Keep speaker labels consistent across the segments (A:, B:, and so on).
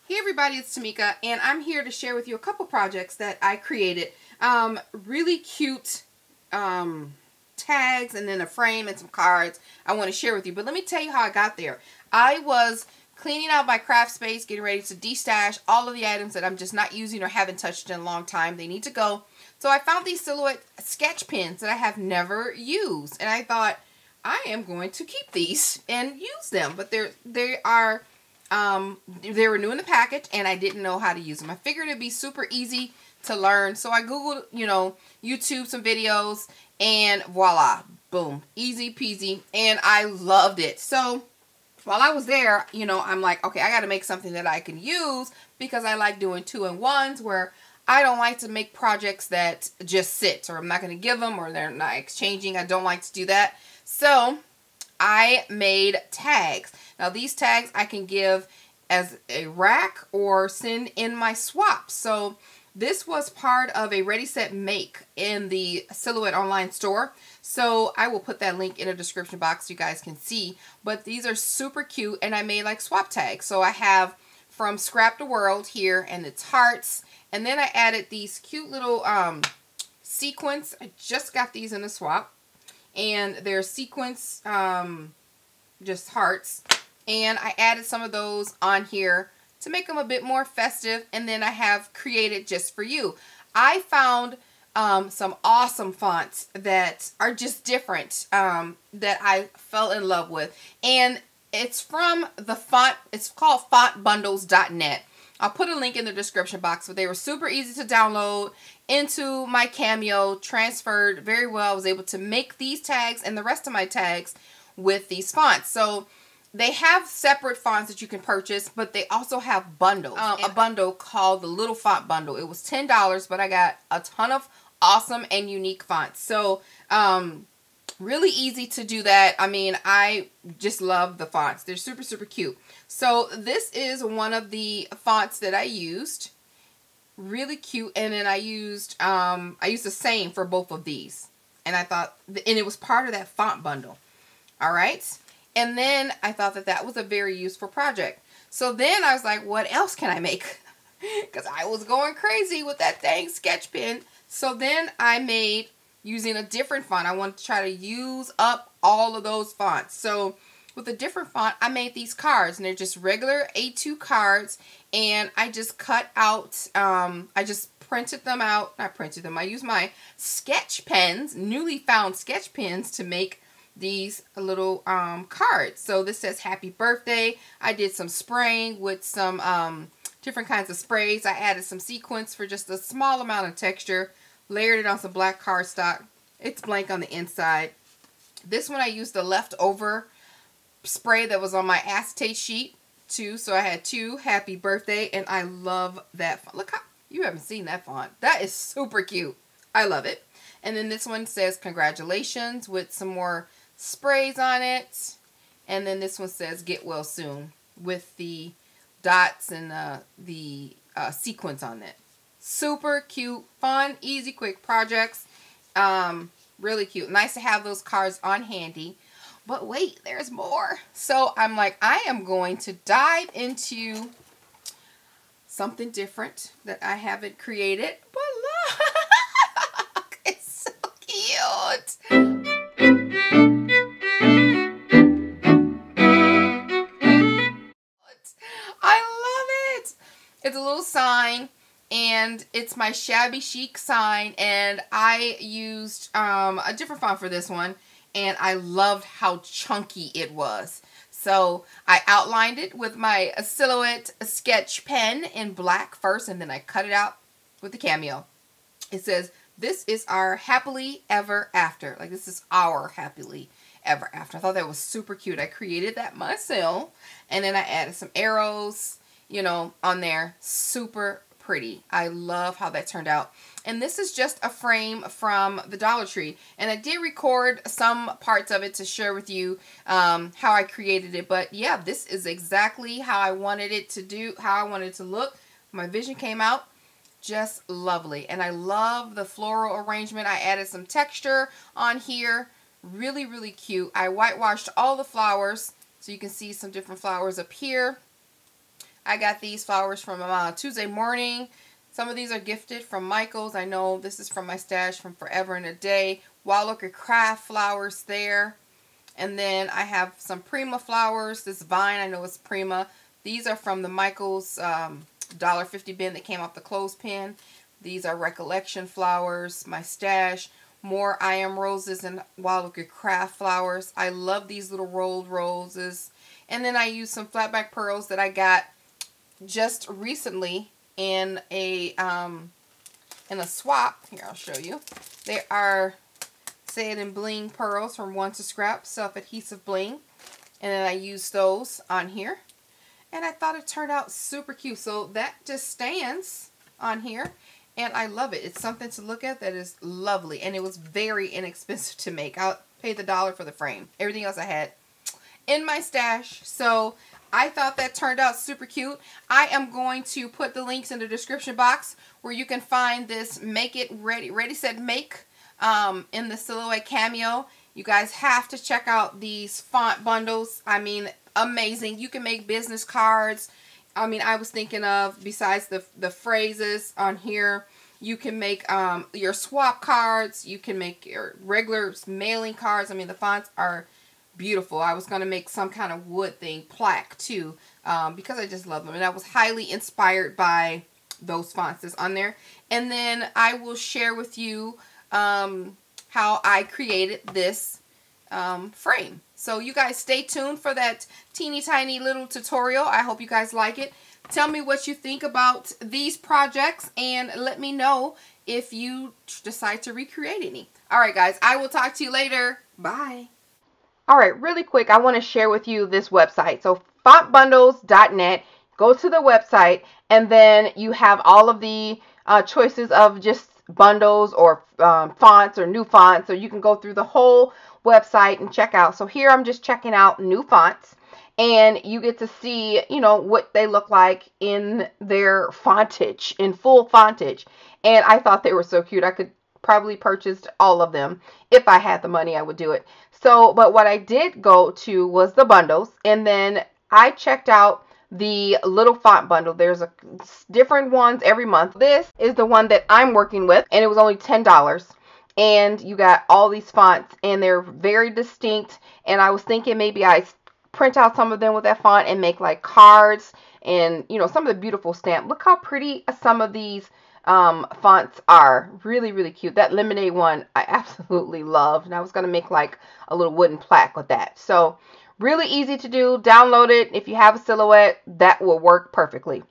A: Hey everybody, it's Tamika, and I'm here to share with you a couple projects that I created. Really cute tags and then a frame and some cards I want to share with you. But let me tell you how I got there. I was cleaning out my craft space, getting ready to destash all of the items that I'm just not using or haven't touched in a long time. They need to go. So I found these silhouette sketch pens that I have never used, and I thought I am going to keep these and use them. But they were new in the package and I didn't know how to use them. I figured it'd be super easy to learn. So I Googled, YouTube some videos, and voila, boom, easy peasy. And I loved it. So while I was there, I'm like, okay, I got to make something that I can use because I like doing 2-in-1s where I don't like to make projects that just sit, or I'm not going to give them, or they're not exchanging. I don't like to do that. So I made tags. Now these tags I can give as a rack or send in my swap. So this was part of a Ready Set Make in the Silhouette online store. So I will put that link in the description box so you guys can see. But these are super cute, and I made like swap tags. So I have from Scrap the World here, and it's hearts. And then I added these cute little sequins. I just got these in the swap. And they're sequins, just hearts. And I added some of those on here to make them a bit more festive. And then I have created just for you. I found some awesome fonts that are just different that I fell in love with. And it's from the font, it's called fontbundles.net. I'll put a link in the description box, but they were super easy to download into my Cameo, transferred very well. I was able to make these tags and the rest of my tags with these fonts. So they have separate fonts that you can purchase, but they also have bundles. A bundle called the Little Font Bundle. It was $10, but I got a ton of awesome and unique fonts. So really easy to do that. I mean, I just love the fonts. They're super, super cute. So this is one of the fonts that I used. Really cute. And then I used the same for both of these. And I thought, and it was part of that font bundle. All right. And then I thought that that was a very useful project. So then I was like, what else can I make? Because I was going crazy with that dang sketch pen. So then I made, using a different font, I wanted to try to use up all of those fonts. So with a different font, I made these cards, and they're just regular A2 cards, and I just cut out, I just printed them out, not printed them, I used my sketch pens, newly found sketch pens, to make these little cards. So this says happy birthday. I did some spraying with some different kinds of sprays. I added some sequins for just a small amount of texture, layered it on some black cardstock. It's blank on the inside. This one I used the leftover spray that was on my acetate sheet too. So I had 2 happy birthday, and I love that font. Look how, you haven't seen that font. That is super cute. I love it. And then this one says congratulations with some more sprays on it. And then this one says get well soon with the dots and the sequins on it. Super cute, fun, easy, quick projects. Really cute. Nice to have those cards on handy. But wait, there's more. So I'm like, I am going to dive into something different that I haven't created. But look, it's so cute. I love it. It's a little sign. And it's my shabby chic sign, and I used a different font for this one, and I loved how chunky it was. So I outlined it with my Silhouette sketch pen in black first, and then I cut it out with the Cameo. It says, this is our happily ever after. Like, this is our happily ever after. I thought that was super cute. I created that myself, and then I added some arrows, on there. Super pretty. I love how that turned out. And this is just a frame from the Dollar Tree, and I did record some parts of it to share with you how I created it. But yeah, this is exactly how I wanted it to do, how I wanted it to look. My vision came out just lovely, and I love the floral arrangement. I added some texture on here. Really, really cute. I whitewashed all the flowers, so you can see some different flowers up here. I got these flowers from Tuesday Morning. Some of these are gifted from Michael's. I know this is from my stash from Forever and a Day. Wild Orchid Craft flowers there. And then I have some Prima flowers. This vine, I know it's Prima. These are from the Michael's $1.50 bin that came off the clothespin. These are Recollection flowers, my stash. More I Am Roses and Wild Orchid Craft flowers. I love these little rolled roses. And then I use some flatback pearls that I got just recently in a swap. Here, I'll show you. They are Say It in Bling pearls from One to Scrap, self-adhesive bling. And then I used those on here. And I thought it turned out super cute. So that just stands on here. And I love it. It's something to look at that is lovely. And it was very inexpensive to make. I paid the $1 for the frame. Everything else I had in my stash. So I thought that turned out super cute. I am going to put the links in the description box where you can find this Make It Ready Set Make in the Silhouette Cameo. You guys have to check out these font bundles. I mean, amazing. You can make business cards. I mean, I was thinking of, besides the phrases on here, you can make your swap cards. You can make your regular mailing cards. I mean, the fonts are beautiful. I was going to make some kind of wood thing, plaque too, because I just love them. And I was highly inspired by those fonts that's on there. And then I will share with you how I created this frame. So you guys stay tuned for that teeny tiny little tutorial. I hope you guys like it. Tell me what you think about these projects and let me know if you decide to recreate any. Alright guys, I will talk to you later. Bye. Alright, really quick, I want to share with you this website. So fontbundles.net, go to the website and then you have all of the choices of just bundles or fonts or new fonts. So you can go through the whole website and check out. So here I'm just checking out new fonts and you get to see, you know, what they look like in their fontage, in full fontage. And I thought they were so cute. I could probably purchase all of them. If I had the money, I would do it. So, but what I did go to was the bundles and then I checked out the little font bundle. There's different ones every month. This is the one that I'm working with and it was only $10. And you got all these fonts and they're very distinct. And I was thinking maybe I print out some of them with that font and make like cards and, you know, some of the beautiful stamp. Look how pretty some of these fonts are. Really, really cute. That lemonade one I absolutely love. And I was going to make like a little wooden plaque with that. So really easy to do. Download it. If you have a Silhouette, that will work perfectly.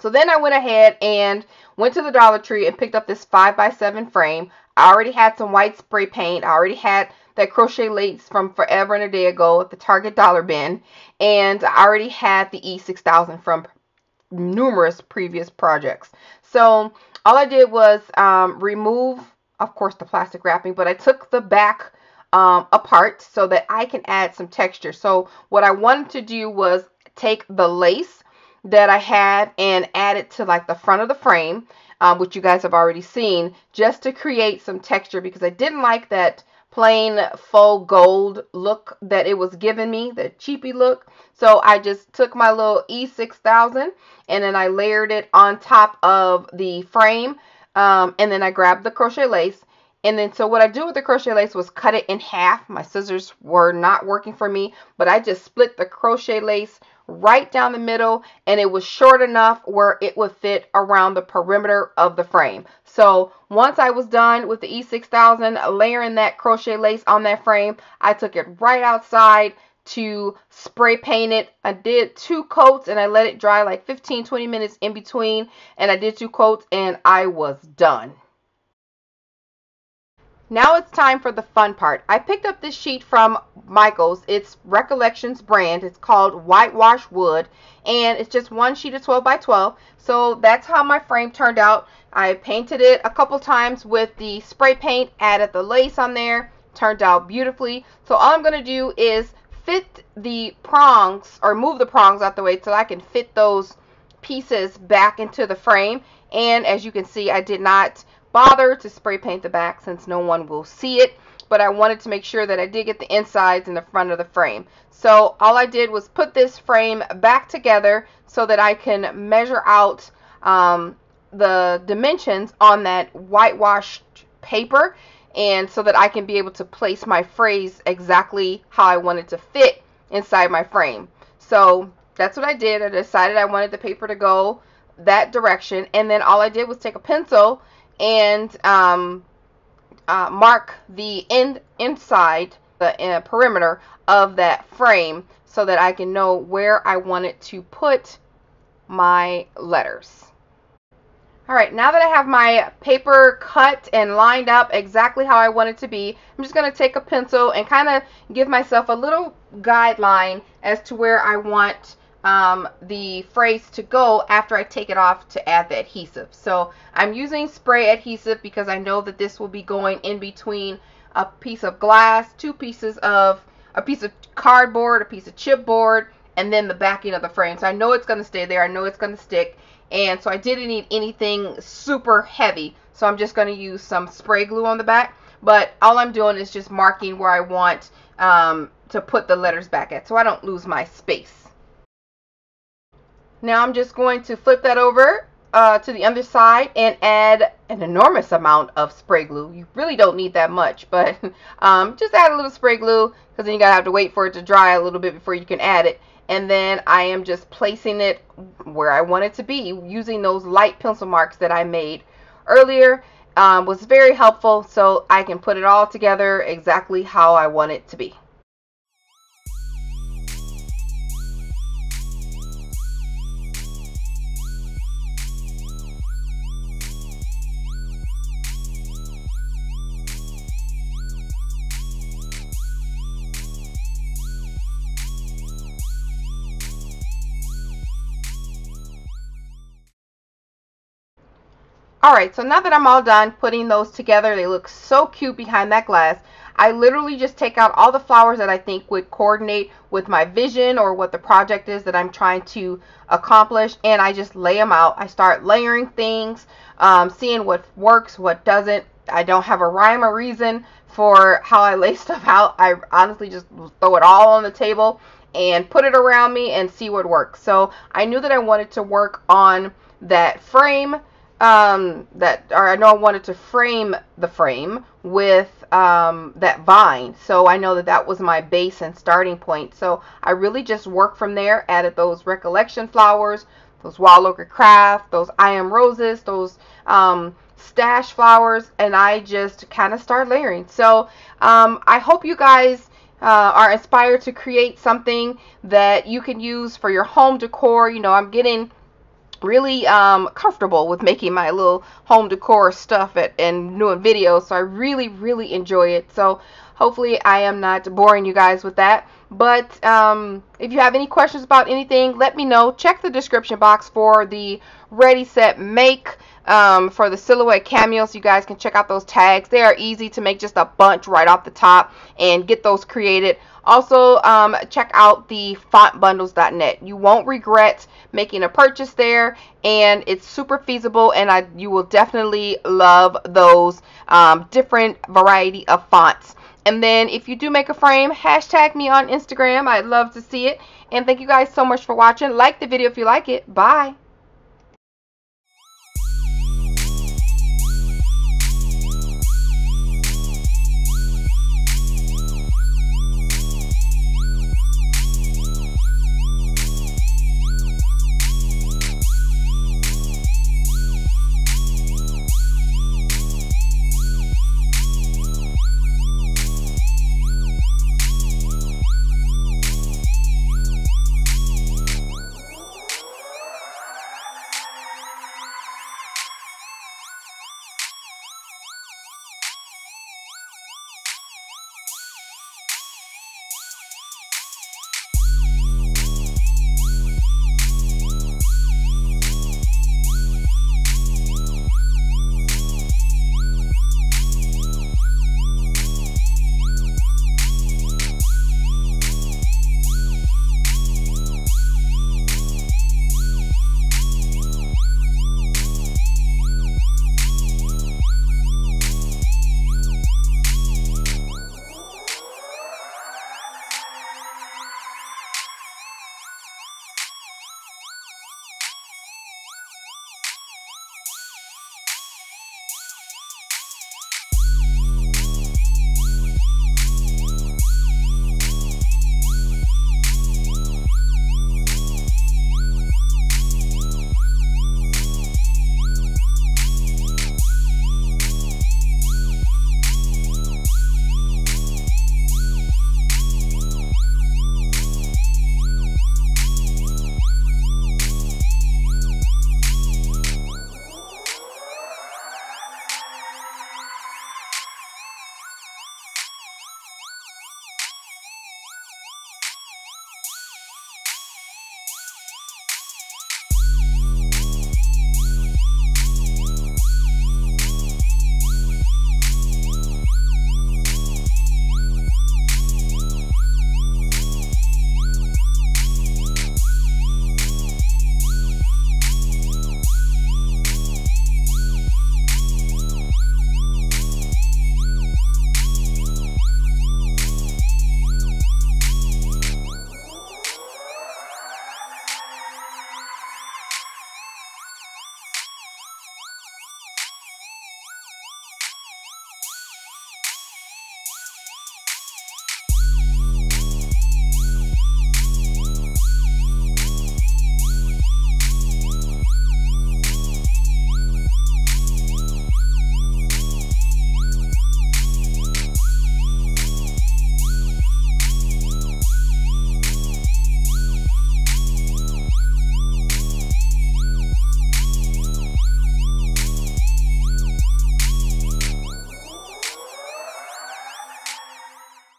A: So then I went ahead and went to the Dollar Tree and picked up this 5x7 frame. I already had some white spray paint. I already had that crochet lace from Forever and a Day ago at the Target dollar bin. And I already had the E6000 from numerous previous projects. So all I did was remove, of course, the plastic wrapping, but I took the back apart so that I can add some texture. So what I wanted to do was take the lace that I had and add it to like the front of the frame, which you guys have already seen, just to create some texture because I didn't like that plain faux gold look that it was giving me, the cheapy look. So I just took my little E6000 and then I layered it on top of the frame, and then I grabbed the crochet lace. And then so what I do with the crochet lace was cut it in half. My scissors were not working for me, but I just split the crochet lace right down the middle and it was short enough where it would fit around the perimeter of the frame. So once I was done with the E6000 layering that crochet lace on that frame, I took it right outside to spray paint it. I did 2 coats and I let it dry like 15-20 minutes in between, and I did 2 coats and I was done. Now it's time for the fun part. I picked up this sheet from Michael's. It's Recollections brand. It's called Whitewash Wood. And it's just one sheet of 12 by 12. So that's how my frame turned out. I painted it a couple times with the spray paint. Added the lace on there. Turned out beautifully. So all I'm going to do is fit the prongs, or move the prongs out the way so I can fit those pieces back into the frame. And as you can see, I did not bother to spray paint the back since no one will see it, but I wanted to make sure that I did get the insides in the front of the frame. So all I did was put this frame back together so that I can measure out the dimensions on that whitewashed paper, and so that I can be able to place my phrase exactly how I want it to fit inside my frame. So that's what I did. I decided I wanted the paper to go that direction, and then all I did was take a pencil and mark the inside, the perimeter of that frame, so that I can know where I wanted to put my letters. Alright, now that I have my paper cut and lined up exactly how I want it to be, I'm just going to take a pencil and kind of give myself a little guideline as to where I want the phrase to go after I take it off to add the adhesive. So I'm using spray adhesive because I know that this will be going in between a piece of glass, a piece of cardboard, a piece of chipboard, and then the backing of the frame. So I know it's going to stay there. I know it's going to stick. And so I didn't need anything super heavy. So I'm just going to use some spray glue on the back. But all I'm doing is just marking where I want to put the letters back at, so I don't lose my space. Now I'm just going to flip that over to the other side and add an enormous amount of spray glue. You really don't need that much, but just add a little spray glue, because then you gotta have to wait for it to dry a little bit before you can add it. And then I am just placing it where I want it to be, using those light pencil marks that I made earlier. Was very helpful, so I can put it all together exactly how I want it to be. Alright, so now that I'm all done putting those together, they look so cute behind that glass. I literally just take out all the flowers that I think would coordinate with my vision or what the project is that I'm trying to accomplish, and I just lay them out. I start layering things, seeing what works, what doesn't. I don't have a rhyme or reason for how I lay stuff out. I honestly just throw it all on the table and put it around me and see what works. So I knew that I wanted to work on that frame, I know I wanted to frame the frame with that vine. So I know that that was my base and starting point. So I really just worked from there, added those recollection flowers, those wild ochre craft, those I am roses, those stash flowers, and I just kind of started layering. So I hope you guys are inspired to create something that you can use for your home decor. You know, I'm getting really comfortable with making my little home decor stuff and doing videos, so I really enjoy it. So hopefully I am not boring you guys with that. But if you have any questions about anything, let me know. Check the description box for the Ready Set Make for the silhouette cameos. You guys can check out those tags. They are easy to make, just a bunch right off the top, and get those created. Also, check out the fontbundles.net. You won't regret making a purchase there, and it's super feasible, and you will definitely love those different variety of fonts. And then if you do make a frame, hashtag me on Instagram. I'd love to see it. And thank you guys so much for watching. Like the video if you like it. Bye.